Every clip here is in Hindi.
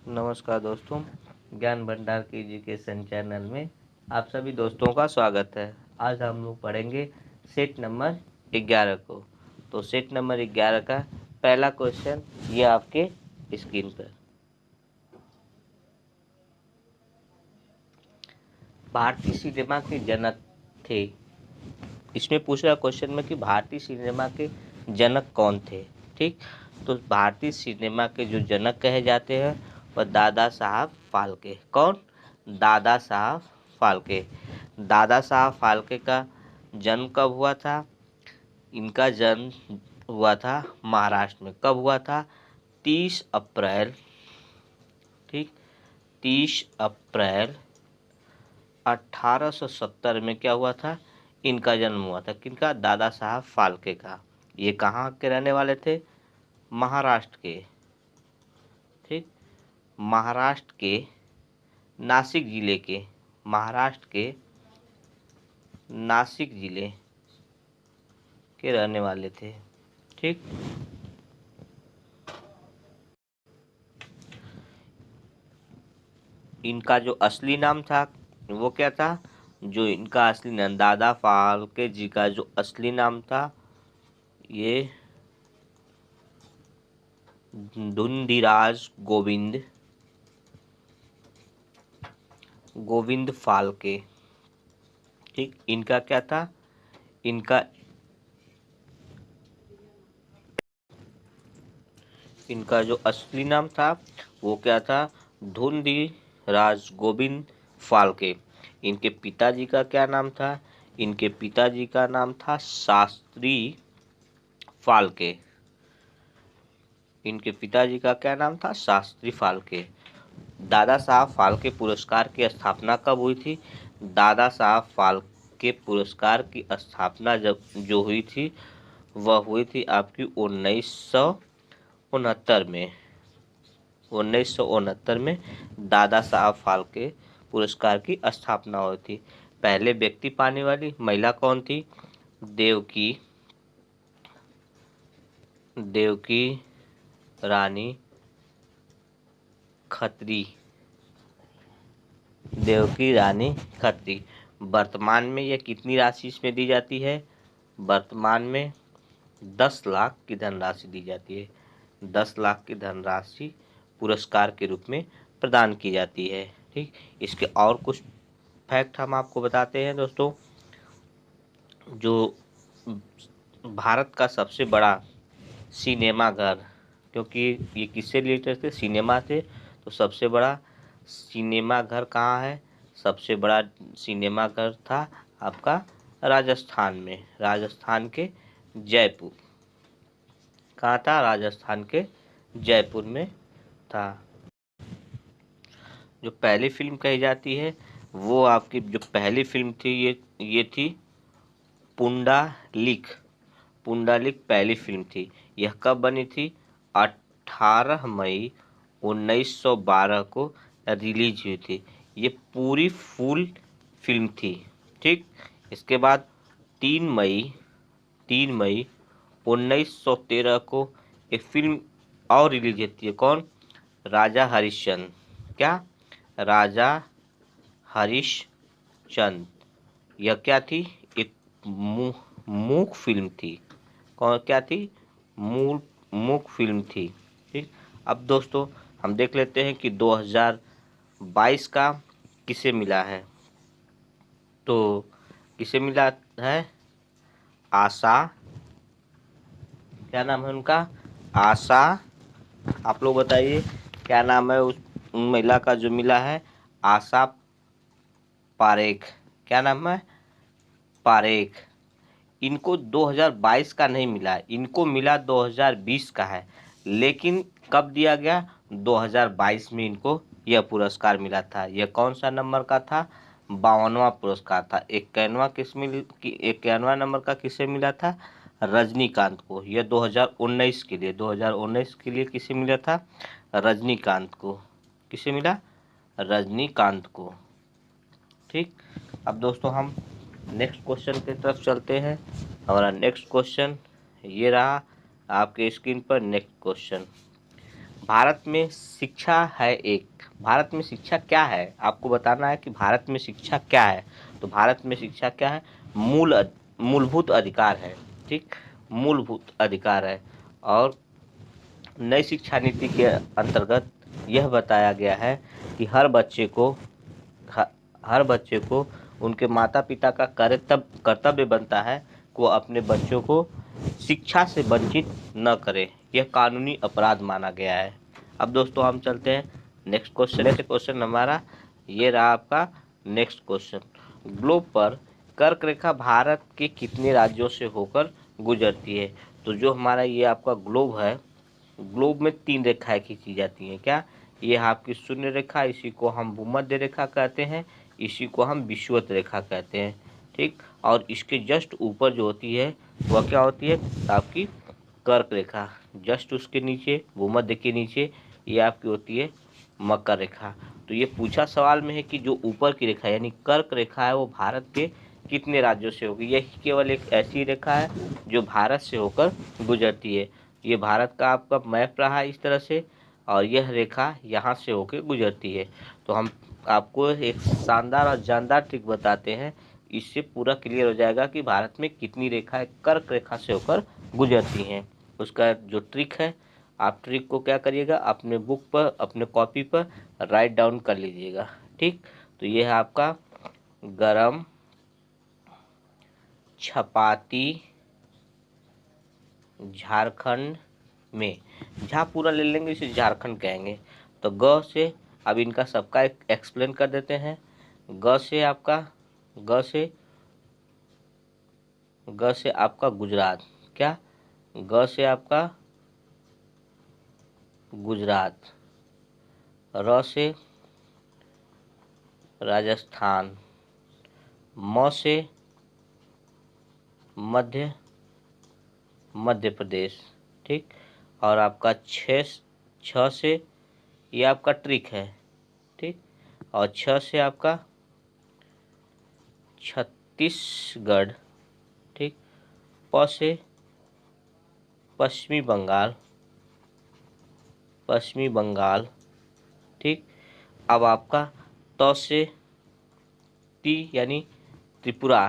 नमस्कार दोस्तों, ज्ञान भंडार के एजुकेशन चैनल में आप सभी दोस्तों का स्वागत है। आज हम लोग पढ़ेंगे सेट नंबर 11 को। तो सेट नंबर 11 का पहला क्वेश्चन ये आपके स्क्रीन पर। भारतीय सिनेमा के जनक थे। इसमें पूछ रहा क्वेश्चन में कि भारतीय सिनेमा के जनक कौन थे। ठीक, तो भारतीय सिनेमा के जो जनक कहे जाते हैं वह दादा साहब फाल्के। कौन? दादा साहब फाल्के। दादा साहब फाल्के का जन्म कब हुआ था? इनका जन्म हुआ था महाराष्ट्र में। कब हुआ था? 30 अप्रैल। ठीक, 30 अप्रैल 1870 में क्या हुआ था? इनका जन्म हुआ था। किनका? दादा साहब फाल्के का। ये कहाँ के रहने वाले थे? महाराष्ट्र के। ठीक, महाराष्ट्र के नासिक जिले के। महाराष्ट्र के नासिक जिले के रहने वाले थे। ठीक, इनका जो असली नाम था वो क्या था? जो इनका असली नाम, दादा फाल्के जी का जो असली नाम था ये धुंधीराज गोविंद फाल्के। ठीक, इनका क्या था? इनका जो असली नाम था वो क्या था? धुंधीराज गोविंद फाल्के। इनके पिताजी का क्या नाम था? इनके पिताजी का नाम था शास्त्री फाल्के। इनके पिताजी का क्या नाम था? शास्त्री फाल्के। दादा साहब फाल्के पुरस्कार की स्थापना कब हुई थी? दादा साहब फाल्के पुरस्कार की स्थापना जब जो हुई थी वह हुई थी आपकी 1969 में। 1969 में दादा साहब फाल्के पुरस्कार की स्थापना हुई थी। पहले व्यक्ति पाने वाली महिला कौन थी? देवकी रानी खत्री। देवकी रानी खत्री। वर्तमान में यह कितनी राशि इसमें दी जाती है? वर्तमान में 10 लाख की धनराशि दी जाती है। 10 लाख की धनराशि पुरस्कार के रूप में प्रदान की जाती है। ठीक, इसके और कुछ फैक्ट हम आपको बताते हैं दोस्तों। जो भारत का सबसे बड़ा सिनेमा घर, क्योंकि ये किससे रिलेटेड थे? सिनेमा थे, तो सबसे बड़ा सिनेमा घर कहाँ है? सबसे बड़ा सिनेमा घर था आपका राजस्थान में। राजस्थान के जयपुर। कहाँ था? राजस्थान के जयपुर में था। जो पहली फिल्म कही जाती है वो आपकी जो पहली फिल्म थी ये थी पुंडलिक। पुंडलिक पहली फिल्म थी। यह कब बनी थी? 18 मई 1912 को रिलीज हुई थी। ये पूरी फुल फिल्म थी। ठीक, इसके बाद 3 मई 1913 को एक फिल्म और रिलीज होती है। कौन? राजा हरिश्चंद्र। क्या? राजा हरिश्चंद्र। यह क्या थी? एक मूक फिल्म थी। कौन क्या थी? मूक फिल्म थी। ठीक, अब दोस्तों हम देख लेते हैं कि 2022 का किसे मिला है। तो किसे मिला है? आशा। क्या नाम है उनका? आशा। आप लोग बताइए क्या नाम है उस महिला का जो मिला है? आशा पारेख। क्या नाम है? पारेख। इनको 2022 का नहीं मिला, इनको मिला 2020 का है। लेकिन कब दिया गया? 2022 में इनको यह पुरस्कार मिला था। यह कौन सा नंबर का था? 52वां पुरस्कार था। 51वां नंबर का किसे मिला था? रजनीकांत को। यह 2019 के लिए, 2019 के लिए किसे मिला था? रजनीकांत को। किसे मिला? रजनीकांत को। ठीक, अब दोस्तों हम नेक्स्ट क्वेश्चन की तरफ चलते हैं। हमारा नेक्स्ट क्वेश्चन ये रहा आपके स्क्रीन पर। नेक्स्ट क्वेश्चन, भारत में शिक्षा है एक, भारत में शिक्षा क्या है, आपको बताना है कि भारत में शिक्षा क्या है। तो भारत में शिक्षा क्या है, मूलभूत अधिकार है, ठीक, मूलभूत अधिकार है। और नई शिक्षा नीति के अंतर्गत यह बताया गया है कि ह- हर बच्चे को उनके माता पिता का कर्तव्य बनता है कि वो अपने बच्चों को शिक्षा से वंचित न करे, यह कानूनी अपराध माना गया है। अब दोस्तों हम चलते हैं नेक्स्ट क्वेश्चन। नेक्स्ट क्वेश्चन हमारा ये रहा आपका नेक्स्ट क्वेश्चन, ग्लोब पर कर्क रेखा भारत के कितने राज्यों से होकर गुजरती है। तो जो हमारा ये आपका ग्लोब है, ग्लोब में 3 रेखाएं खींची जाती हैं। क्या, ये आपकी शून्य रेखा, इसी को हम भूमध्य रेखा कहते हैं, इसी को हम विषुवत रेखा कहते हैं, ठीक। और इसके जस्ट ऊपर जो होती है वह क्या होती है, आपकी कर्क रेखा। जस्ट उसके नीचे, भूमध्य के नीचे, ये आपकी होती है मकर रेखा। तो ये पूछा सवाल में है कि जो ऊपर की रेखा यानी कर्क रेखा है वो भारत के कितने राज्यों से होगी। यह केवल एक ऐसी रेखा है जो भारत से होकर गुजरती है। ये भारत का आपका मैप रहा है इस तरह से, और यह रेखा यहाँ से होकर गुजरती है। तो हम आपको एक शानदार और जानदार ट्रिक बताते हैं, इससे पूरा क्लियर हो जाएगा कि भारत में कितनी रेखाएं कर्क रेखा से होकर गुजरती हैं। उसका जो ट्रिक है, आप ट्रिक को क्या करिएगा, अपने बुक पर, अपने कॉपी पर राइट डाउन कर लीजिएगा, ठीक। तो ये है आपका गरम छपाती झारखंड में, झा पूरा ले लेंगे इसे झारखंड कहेंगे। तो ग से अब इनका सबका एक्सप्लेन कर देते हैं। ग से आपका, ग से आपका गुजरात, क्या, ग से आपका गुजरात। र से राजस्थान। म से मध्य प्रदेश, ठीक। और आपका छ से, ये आपका ट्रिक है, ठीक। और छ से आपका छत्तीसगढ़, ठीक। प से पश्चिमी बंगाल, ठीक। अब आपका त से ती यानी त्रिपुरा,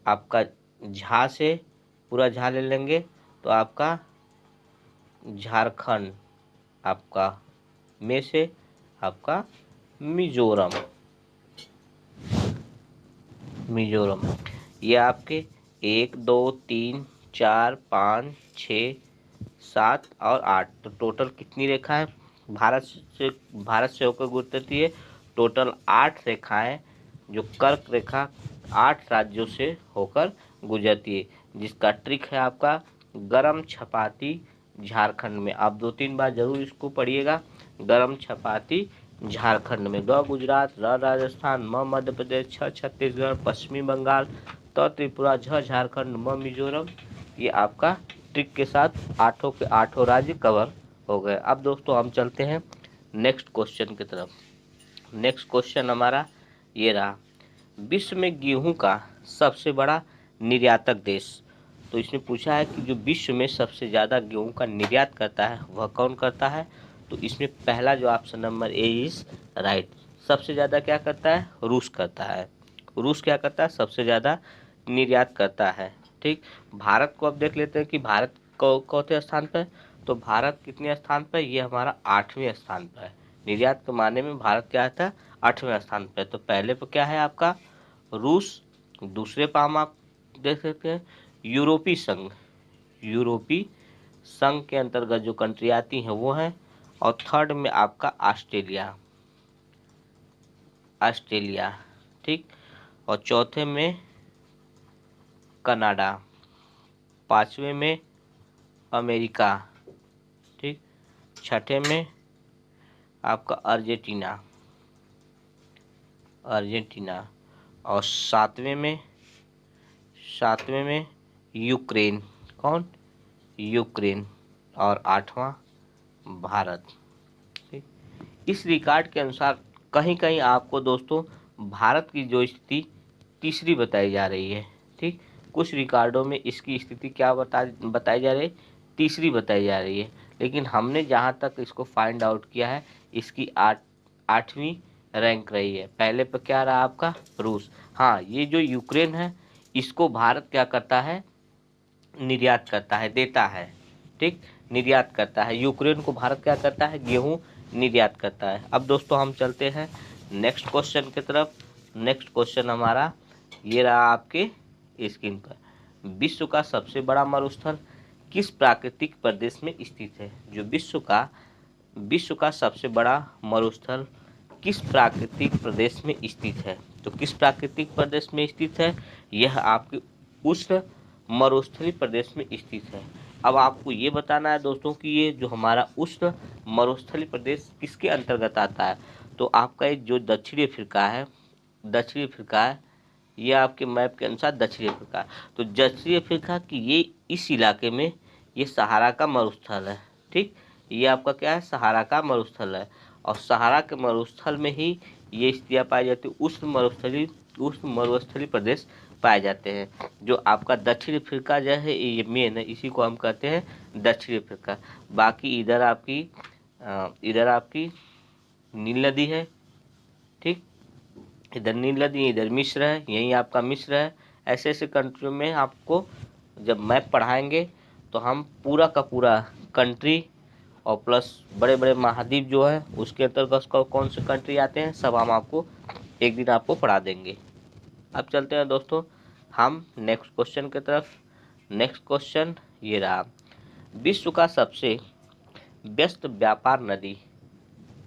आपका झा से पूरा झा ले लेंगे तो आपका झारखंड, आपका में से आपका मिजोरम, ये आपके 1 2 3 4 5 6 7 और 8, तो टोटल कितनी रेखाएं भारत से होकर गुजरती है, टोटल 8 रेखाएं, जो कर्क रेखा 8 राज्यों से होकर गुजरती है, जिसका ट्रिक है आपका गरम छपाती झारखंड में। आप 2-3 बार जरूर इसको पढ़िएगा, गरम छपाती झारखंड में। ग गुजरात, र राजस्थान, म मध्य प्रदेश, छ छत्तीसगढ़, पश्चिमी बंगाल, त त्रिपुरा, झ झारखंड, म मिजोरम। ये आपका ट्रिक के साथ 8 के 8 राज्य कवर हो गए। अब दोस्तों हम चलते हैं नेक्स्ट क्वेश्चन की तरफ। नेक्स्ट क्वेश्चन हमारा ये रहा, विश्व में गेहूं का सबसे बड़ा निर्यातक देश। तो इसमें पूछा है कि जो विश्व में सबसे ज़्यादा गेहूं का निर्यात करता है वह कौन करता है। तो इसमें पहला जो option number A is right, सबसे ज़्यादा क्या करता है, रूस करता है। रूस क्या करता है, सबसे ज़्यादा निर्यात करता है, ठीक। भारत को अब देख लेते हैं कि भारत चौथे स्थान पर। तो भारत कितने स्थान पर, ये हमारा 8वें स्थान पर है। निर्यात के माने में भारत क्या आता है, 8वें स्थान पर। तो पहले पर क्या है आपका रूस, दूसरे पर हम आप देख सकते हैं यूरोपीय संघ के अंतर्गत जो कंट्री आती हैं वो हैं, और थर्ड में आपका ऑस्ट्रेलिया, ठीक। और चौथे में कनाडा, 5वें में अमेरिका, ठीक। छठे में आपका अर्जेंटीना, और सातवें में यूक्रेन, कौन, यूक्रेन, और 8वां भारत, ठीक। इस रिकॉर्ड के अनुसार कहीं कहीं आपको दोस्तों भारत की जो स्थिति तीसरी बताई जा रही है, ठीक। कुछ रिकॉर्डों में इसकी स्थिति क्या बताई जा रही है, तीसरी बताई जा रही है, लेकिन हमने जहाँ तक इसको फाइंड आउट किया है इसकी 8वीं रैंक रही है। पहले पर क्या रहा आपका? रूस। हाँ, ये जो यूक्रेन है इसको भारत क्या करता है? निर्यात करता है, देता है, ठीक, निर्यात करता है। यूक्रेन को भारत क्या करता है? गेहूं निर्यात करता है। अब दोस्तों हम चलते हैं नेक्स्ट क्वेश्चन की तरफ। नेक्स्ट क्वेश्चन हमारा ये रहा आपके स्क्रीन पर। विश्व का सबसे बड़ा मरुस्थल किस प्राकृतिक प्रदेश में स्थित है? जो विश्व का सबसे बड़ा मरुस्थल किस प्राकृतिक प्रदेश में स्थित है? तो किस प्राकृतिक प्रदेश में स्थित है? यह आपके उष्ण मरुस्थलीय प्रदेश में स्थित है। अब आपको ये बताना है दोस्तों कि ये जो हमारा उष्ण मरुस्थलीय प्रदेश किसके अंतर्गत आता है। तो आपका ये जो दक्षिणी अफ्रीका है, ये आपके मैप के अनुसार दक्षिणी अफ्रीका है। तो दक्षिणी अफ्रीका की ये इस इलाके में ये सहारा का मरुस्थल है, ठीक, ये आपका क्या है? सहारा का मरुस्थल है। और सहारा के मरुस्थल में ही ये स्थितियाँ पाई जाती है। उष्ण मरुस्थलीय प्रदेश पाए जाते हैं। जो आपका दक्षिण अफ्रीका जो है ये मेन है, इसी को हम कहते हैं दक्षिण अफ्रीका। बाकी इधर आपकी नील नदी है, ठीक, इधर नील नदी, इधर मिस्र है, यही आपका मिस्र है। ऐसे ऐसे कंट्रियों में आपको जब मैप पढ़ाएंगे तो हम पूरा का पूरा कंट्री और प्लस बड़े बड़े महाद्वीप जो है उसके अंतर्गत कौन से कंट्री आते हैं सब हम आपको एक दिन आपको पढ़ा देंगे। अब चलते हैं दोस्तों हम नेक्स्ट क्वेश्चन की तरफ। नेक्स्ट क्वेश्चन ये रहा। विश्व का सबसे व्यस्त व्यापार नदी,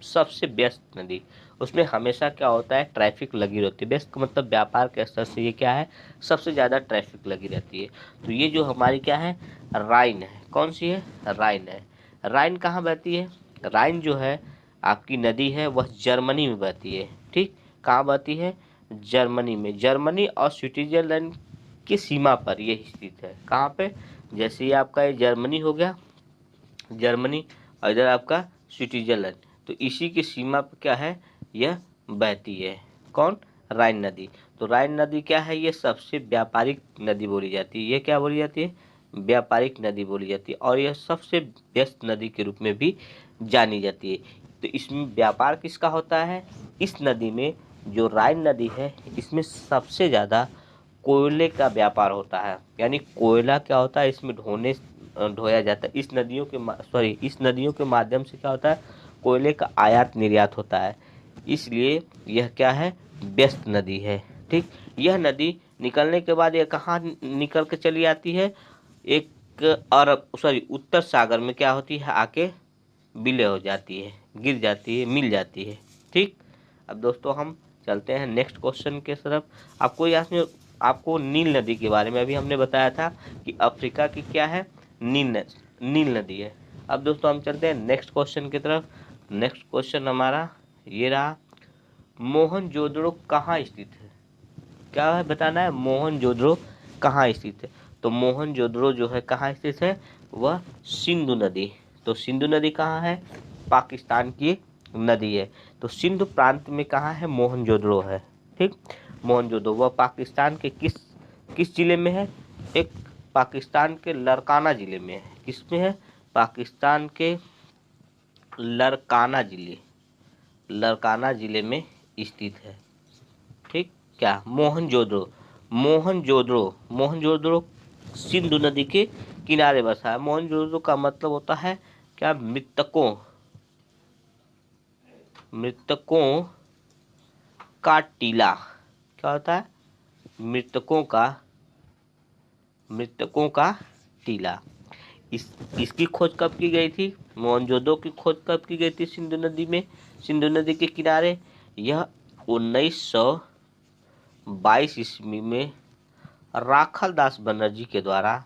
सबसे व्यस्त नदी, उसमें हमेशा क्या होता है? ट्रैफिक लगी रहती है। व्यस्त का मतलब व्यापार के स्तर से ये क्या है? सबसे ज़्यादा ट्रैफिक लगी रहती है। तो ये जो हमारी क्या है? राइन है। कौन सी है? राइन है। राइन कहाँ बहती है? राइन जो है आपकी नदी है वह जर्मनी में बहती है, ठीक, कहाँ बहती है? जर्मनी में। जर्मनी और स्विट्जरलैंड की सीमा पर ये स्थित है। कहाँ पे? जैसे ये आपका ये जर्मनी हो गया, जर्मनी, और इधर आपका स्विट्जरलैंड, तो इसी की सीमा पर क्या है? यह बहती है। कौन? राइन नदी। तो राइन नदी क्या है? ये सबसे व्यापारिक नदी बोली जाती है। ये क्या बोली जाती है? व्यापारिक नदी बोली जाती है। और यह सबसे व्यस्त नदी के रूप में भी जानी जाती है। तो इसमें व्यापार किसका होता है? इस नदी में, जो राइन नदी है, इसमें सबसे ज़्यादा कोयले का व्यापार होता है। यानी कोयला क्या होता है? इसमें ढोया जाता है। इस नदियों के माध्यम से क्या होता है? कोयले का आयात निर्यात होता है। इसलिए यह क्या है? व्यस्त नदी है, ठीक। यह नदी निकलने के बाद यह कहाँ निकल के चली आती है? एक उत्तर सागर में क्या होती है? आके विलय हो जाती है, गिर जाती है, मिल जाती है, ठीक। अब दोस्तों हम चलते हैं नेक्स्ट क्वेश्चन के तरफ। आपको नील नदी के बारे में अभी हमने बताया था कि अफ्रीका की क्या है? नील नदी है। अब दोस्तों हम चलते हैं नेक्स्ट क्वेश्चन की तरफ। नेक्स्ट क्वेश्चन हमारा ये रहा। मोहनजोदड़ो कहाँ स्थित है? क्या है बताना है? मोहनजोदड़ो कहाँ स्थित है? तो मोहनजोदड़ो जो है कहाँ स्थित है? वह सिंधु नदी। तो सिंधु नदी कहाँ है? पाकिस्तान की नदी है। तो सिंधु प्रांत में कहाँ है? मोहनजोदड़ो है, ठीक। मोहनजोदड़ो वह पाकिस्तान के किस जिले में है? एक पाकिस्तान के लरकाना जिले में है। किसमें है? पाकिस्तान के लरकाना जिले में स्थित है, ठीक। क्या? मोहनजोदड़ो सिंधु नदी के किनारे बसा है। मोहनजोदड़ो का मतलब होता है क्या? मृतकों का टीला। क्या होता है? मृतकों का टीला। इसकी खोज कब की गई थी? मोहनजोदड़ो की खोज कब की गई थी? सिंधु नदी के किनारे। यह 1922 ईस्वी में राखल दास बनर्जी के द्वारा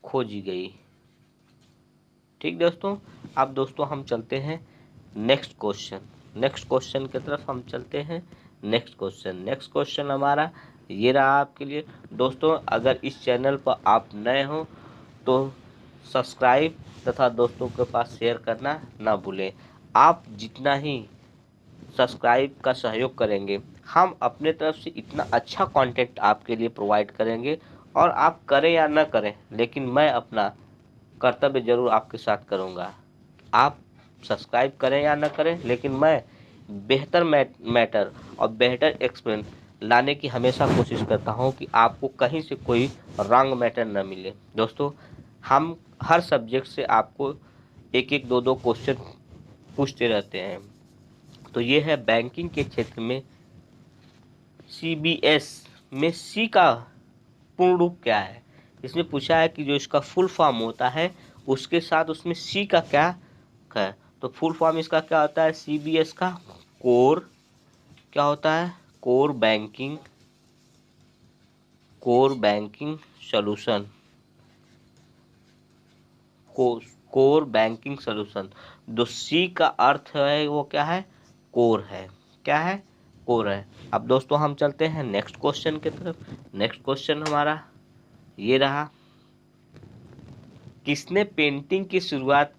खोजी गई, ठीक दोस्तों। अब दोस्तों हम चलते हैं नेक्स्ट क्वेश्चन की तरफ हम चलते हैं। नेक्स्ट क्वेश्चन हमारा ये रहा आपके लिए। दोस्तों अगर इस चैनल पर आप नए हो तो सब्सक्राइब तथा दोस्तों के पास शेयर करना ना भूलें। आप जितना ही सब्सक्राइब का सहयोग करेंगे, हम अपने तरफ से इतना अच्छा कंटेंट आपके लिए प्रोवाइड करेंगे। और आप करें या ना करें, लेकिन मैं अपना कर्तव्य जरूर आपके साथ करूंगा। आप सब्सक्राइब करें या ना करें, लेकिन मैं बेहतर मैटर और बेहतर एक्सपीरियंस लाने की हमेशा कोशिश करता हूं कि आपको कहीं से कोई रॉन्ग मैटर न मिले। दोस्तों, हम हर सब्जेक्ट से आपको एक एक दो दो क्वेश्चन पूछते रहते हैं। तो ये है बैंकिंग के क्षेत्र में CBS में सी का पूर्ण रूप क्या है। इसमें पूछा है कि जो इसका फुल फॉर्म होता है उसके साथ उसमें सी का क्या है। तो फुल फॉर्म इसका क्या होता है CBS का? कोर क्या होता है? Core banking solution. Core banking solution. जो सी का अर्थ है वो क्या है? कोर है। क्या है? कोर है। अब दोस्तों हम चलते हैं नेक्स्ट क्वेश्चन की तरफ। नेक्स्ट क्वेश्चन हमारा ये रहा, किसने पेंटिंग की शुरुआत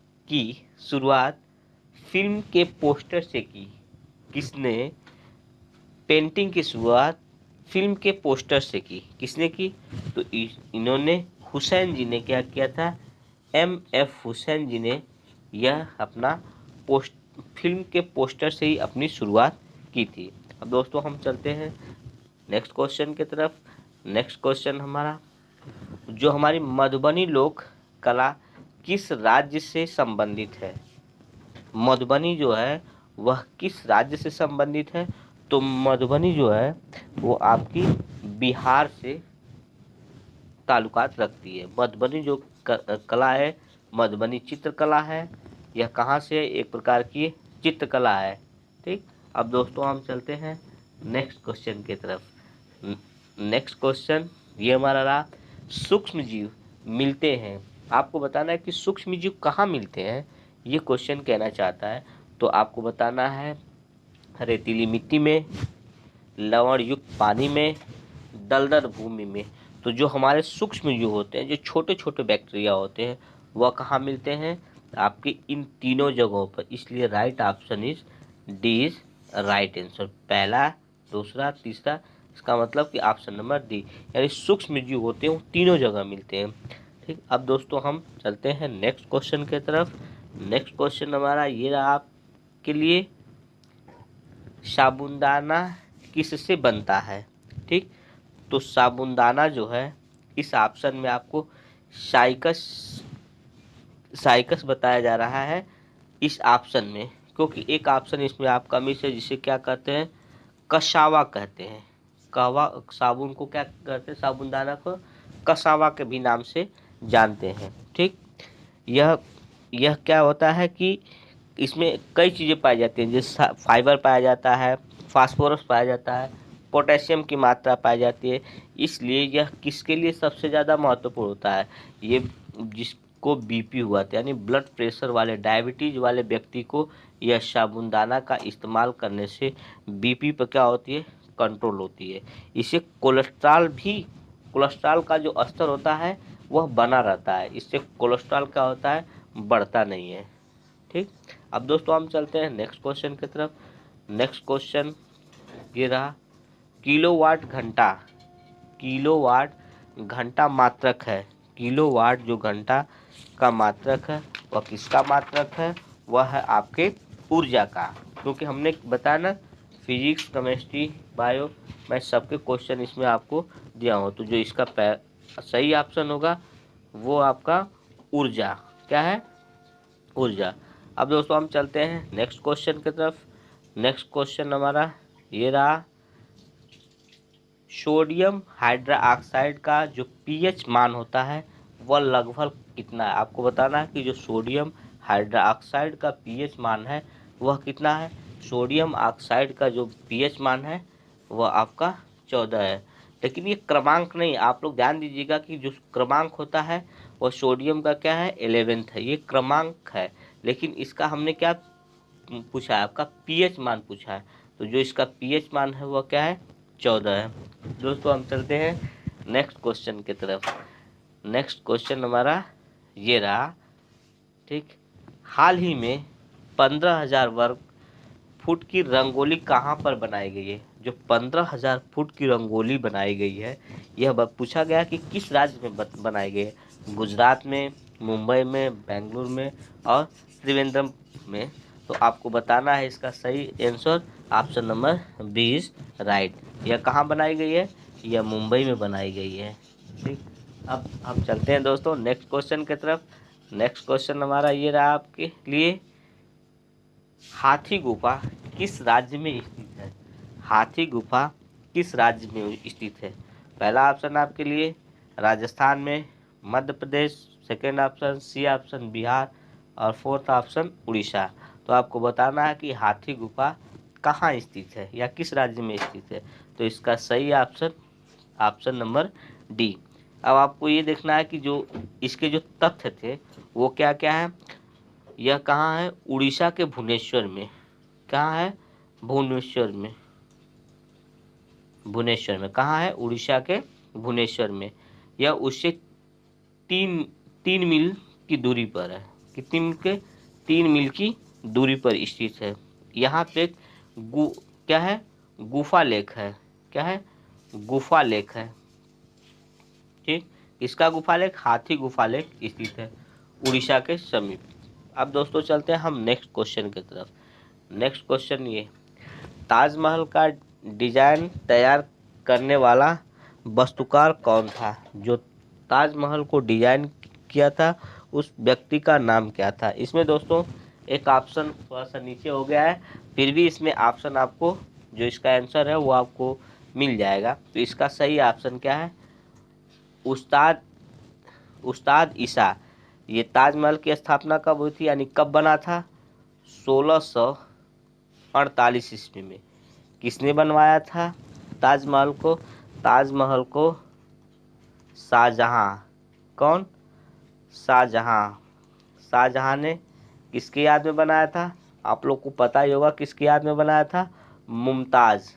फिल्म के पोस्टर से की? किसने पेंटिंग की शुरुआत फिल्म के पोस्टर से की? किसने की? तो इन्होंने हुसैन जी ने क्या किया था? MF हुसैन जी ने यह अपना फिल्म के पोस्टर से ही अपनी शुरुआत की थी। अब दोस्तों हम चलते हैं नेक्स्ट क्वेश्चन की तरफ। नेक्स्ट क्वेश्चन हमारा, जो हमारी मधुबनी लोक कला किस राज्य से संबंधित है? मधुबनी जो है वह किस राज्य से संबंधित है? तो मधुबनी जो है वो आपकी बिहार से ताल्लुकात रखती है। मधुबनी जो कला है, मधुबनी चित्रकला है, यह कहाँ से? एक प्रकार की चित्रकला है। ठीक। अब दोस्तों हम चलते हैं नेक्स्ट क्वेश्चन की तरफ। नेक्स्ट क्वेश्चन ये हमारा रहा, सूक्ष्म जीव मिलते हैं। आपको बताना है कि सूक्ष्म जीव कहाँ मिलते हैं, ये क्वेश्चन कहना चाहता है। तो आपको बताना है रेतीली मिट्टी में, लवण युक्त पानी में, दलदल भूमि में। तो जो हमारे सूक्ष्म जीव होते हैं, जो छोटे छोटे बैक्टीरिया होते हैं, वह कहाँ मिलते हैं? आपके इन तीनों जगहों पर। इसलिए right option is D is right answer. पहला, दूसरा, तीसरा, इसका मतलब कि ऑप्शन नंबर डी, यानी सूक्ष्म जीव होते हैं वो तीनों जगह मिलते हैं। ठीक। अब दोस्तों हम चलते हैं नेक्स्ट क्वेश्चन की तरफ। नेक्स्ट क्वेश्चन हमारा ये रहा आपके लिए, साबुनदाना किससे बनता है? ठीक। तो साबुनदाना जो है इस ऑप्शन में आपको साइकस बताया जा रहा है इस ऑप्शन में, क्योंकि एक ऑप्शन इसमें आपका मिस है, जिसे क्या कहते हैं? कसावा कहते हैं। कहवा साबुन को क्या कहते हैं? साबुनदाना को कसावा के भी नाम से जानते हैं। ठीक। यह क्या होता है कि इसमें कई चीज़ें पाई जाती हैं, जैसे फाइबर पाया जाता है, फास्फोरस पाया जाता है, पोटेशियम की मात्रा पाई जाती है। इसलिए यह किसके लिए सबसे ज़्यादा महत्वपूर्ण होता है? ये जिसको BP हुआ था, यानी ब्लड प्रेशर वाले, डायबिटीज वाले व्यक्ति को यह साबुनदाना का इस्तेमाल करने से BP पर क्या होती है? कंट्रोल होती है। इससे कोलेस्ट्रॉल का जो स्तर होता है वह बना रहता है। इससे कोलेस्ट्रॉल क्या होता है? बढ़ता नहीं है। ठीक। अब दोस्तों हम चलते हैं नेक्स्ट क्वेश्चन की तरफ। नेक्स्ट क्वेश्चन ये रहा, किलोवाट घंटा मात्रक है। किलोवाट जो घंटा का मात्रक है वह किसका मात्रक है? वह है आपके ऊर्जा का। क्योंकि हमने बताया ना, फिजिक्स, केमिस्ट्री, बायो, मैं सबके क्वेश्चन इसमें आपको दिया हूँ। तो जो इसका सही ऑप्शन होगा वो आपका ऊर्जा। क्या है? ऊर्जा। अब दोस्तों हम चलते हैं नेक्स्ट क्वेश्चन की तरफ। नेक्स्ट क्वेश्चन हमारा ये रहा, सोडियम हाइड्रोक्साइड का जो pH मान होता है वह लगभग कितना है? आपको बताना है कि जो सोडियम हाइड्रोक्साइड का pH मान है वह कितना है? सोडियम ऑक्साइड का जो pH मान है वह आपका 14 है। लेकिन ये क्रमांक नहीं, आप लोग ध्यान दीजिएगा कि जो क्रमांक होता है वह सोडियम का क्या है? 11th है, ये क्रमांक है। लेकिन इसका हमने क्या पूछा है? आपका pH मान पूछा है। तो जो इसका pH मान है वह क्या है? 14 है। दोस्तों हम चलते हैं नेक्स्ट क्वेश्चन की तरफ। नेक्स्ट क्वेश्चन हमारा ये रहा। ठीक। हाल ही में 15,000 वर्ग फुट की रंगोली कहाँ पर बनाई गई है? जो 15,000 फुट की रंगोली बनाई गई है, यह पूछा गया कि किस राज्य में बनाई गई है? गुजरात में, मुंबई में, बेंगलुरु में और त्रिवेंद्रम में। तो आपको बताना है इसका सही आंसर ऑप्शन नंबर 20 राइट। यह कहाँ बनाई गई है? यह मुंबई में बनाई गई है। ठीक, अब हम चलते हैं दोस्तों नेक्स्ट क्वेश्चन की तरफ। नेक्स्ट क्वेश्चन हमारा ये रहा आपके लिए, हाथी गुफा किस राज्य में स्थित है? हाथी गुफा किस राज्य में स्थित है? पहला ऑप्शन आपके लिए राजस्थान में, Madhya Pradesh, second option C option Bihar और फोर्थ ऑप्शन उड़ीसा। तो आपको बताना है कि हाथी गुफा कहाँ स्थित है या किस राज्य में स्थित है। तो इसका सही ऑप्शन ऑप्शन नंबर डी। अब आपको ये देखना है कि जो इसके जो तथ्य थे वो क्या क्या है। यह कहाँ है? उड़ीसा के भुवनेश्वर में। कहाँ है? भुवनेश्वर में। भुवनेश्वर में कहाँ है? उड़ीसा के भुवनेश्वर में। यह उससे तीन मील की दूरी पर है। कितनी मील के? 3 मील की दूरी पर स्थित है। यहाँ पे क्या है? गुफा लेक है। क्या है? गुफा लेक है। ठीक, इसका गुफा लेक हाथी गुफा लेक स्थित है उड़ीसा के समीप। अब दोस्तों चलते हैं हम नेक्स्ट क्वेश्चन की तरफ। नेक्स्ट क्वेश्चन ये, ताजमहल का डिजाइन तैयार करने वाला वास्तुकार कौन था? जो ताजमहल को डिजाइन किया था उस व्यक्ति का नाम क्या था? इसमें दोस्तों एक ऑप्शन थोड़ा सा नीचे हो गया है, फिर भी इसमें ऑप्शन आपको जो इसका आंसर है वो आपको मिल जाएगा। तो इसका सही ऑप्शन क्या है? उस्ताद ईसा। ये ताजमहल की स्थापना कब हुई थी यानी कब बना था? 1648 ईस्वी में। किसने बनवाया था ताजमहल को? ताजमहल को शाहजहां। कौन? शाहजहां। शाहजहां ने किसकी याद में बनाया था? आप लोग को पता ही होगा किसकी याद में बनाया था? मुमताज।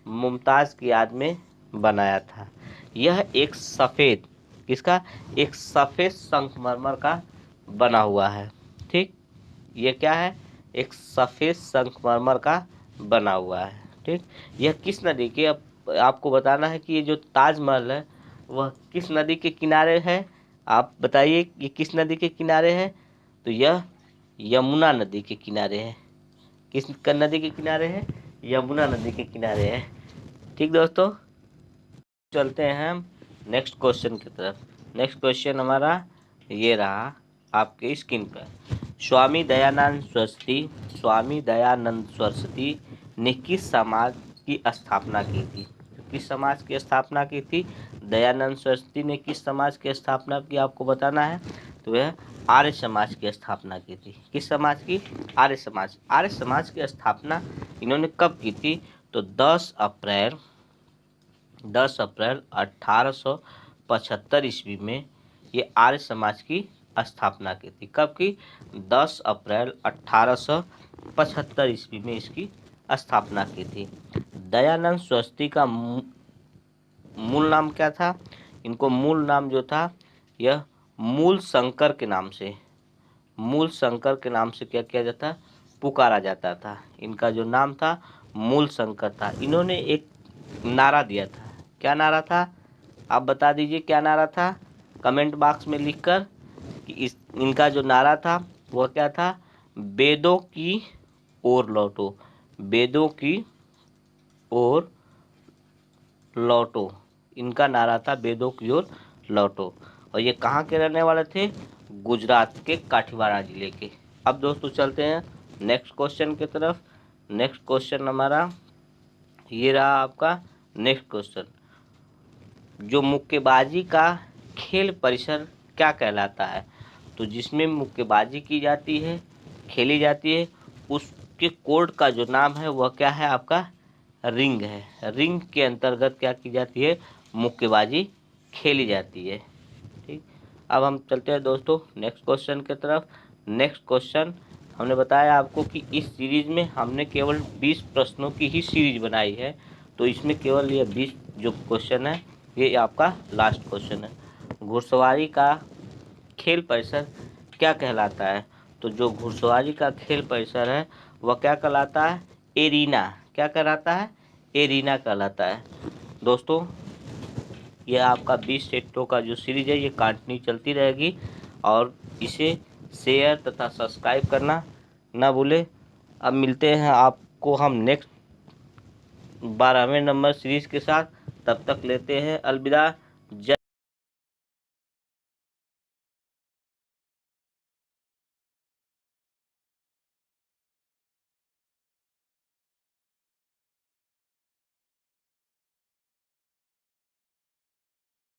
मुमताज की याद में बनाया था। यह एक सफ़ेद, किसका? एक सफ़ेद संगमरमर का बना हुआ है। ठीक, ये क्या है? एक सफ़ेद संगमरमर का बना हुआ है। ठीक, यह किस नदी के, आपको बताना है कि ये जो ताजमहल है वह किस नदी के किनारे है? आप बताइए ये किस नदी के किनारे है? तो यह यमुना नदी के किनारे है। किस नदी के किनारे है? यमुना नदी के किनारे है। ठीक दोस्तों, चलते हैं हम नेक्स्ट क्वेश्चन की तरफ। नेक्स्ट क्वेश्चन हमारा ये रहा आपके स्क्रीन पर। स्वामी दयानंद सरस्वती ने किस समाज की स्थापना की थी? किस समाज की स्थापना की थी? दयानंद सरस्वती ने किस समाज की स्थापना की आपको बताना है। तो यह आर्य समाज की स्थापना की थी। किस समाज की? आर्य समाज। आर्य समाज की स्थापना इन्होंने कब की थी? तो 10 अप्रैल 1875 ईस्वी में ये आर्य समाज की स्थापना की थी। कब की? 10 अप्रैल 1875 ईस्वी में इसकी स्थापना की थी। दयानंद सरस्वती का मूल नाम क्या था? इनको मूल नाम जो था यह मूल शंकर के नाम से, मूल शंकर के नाम से क्या किया जाता? पुकारा जाता था। इनका जो नाम था मूल शंकर था। इन्होंने एक नारा दिया था। क्या नारा था? आप बता दीजिए क्या नारा था कमेंट बॉक्स में लिखकर कि इनका जो नारा था वह क्या था? वेदों की ओर लौटो। वेदों की ओर लौटो, इनका नारा था वेदों की ओर लौटो। और ये कहाँ के रहने वाले थे? गुजरात के काठीवाड़ा जिले के। अब दोस्तों चलते हैं नेक्स्ट क्वेश्चन की तरफ। नेक्स्ट क्वेश्चन हमारा ये रहा आपका नेक्स्ट क्वेश्चन, जो मुक्केबाजी का खेल परिसर क्या कहलाता है? तो जिसमें मुक्केबाजी की जाती है, खेली जाती है, उसके कोर्ट का जो नाम है वह क्या है आपका? रिंग है। रिंग के अंतर्गत क्या की जाती है? मुक्केबाजी खेली जाती है। ठीक, अब हम चलते हैं दोस्तों नेक्स्ट क्वेश्चन की तरफ। नेक्स्ट क्वेश्चन हमने बताया आपको कि इस सीरीज में हमने केवल 20 प्रश्नों की ही सीरीज बनाई है। तो इसमें केवल ये 20 जो क्वेश्चन है ये आपका लास्ट क्वेश्चन है। घुड़सवारी का खेल परिसर क्या कहलाता है? तो जो घुड़सवारी का खेल परिसर है वह क्या कहलाता है? एरीना। क्या कहलाता है? एरीना कहलाता है। दोस्तों यह आपका 20 सेटों का जो सीरीज है ये कंटिन्यू चलती रहेगी, और इसे शेयर तथा सब्सक्राइब करना ना भूलें। अब मिलते हैं आपको हम नेक्स्ट 12वें नंबर सीरीज के साथ। तब तक लेते हैं अलविदा।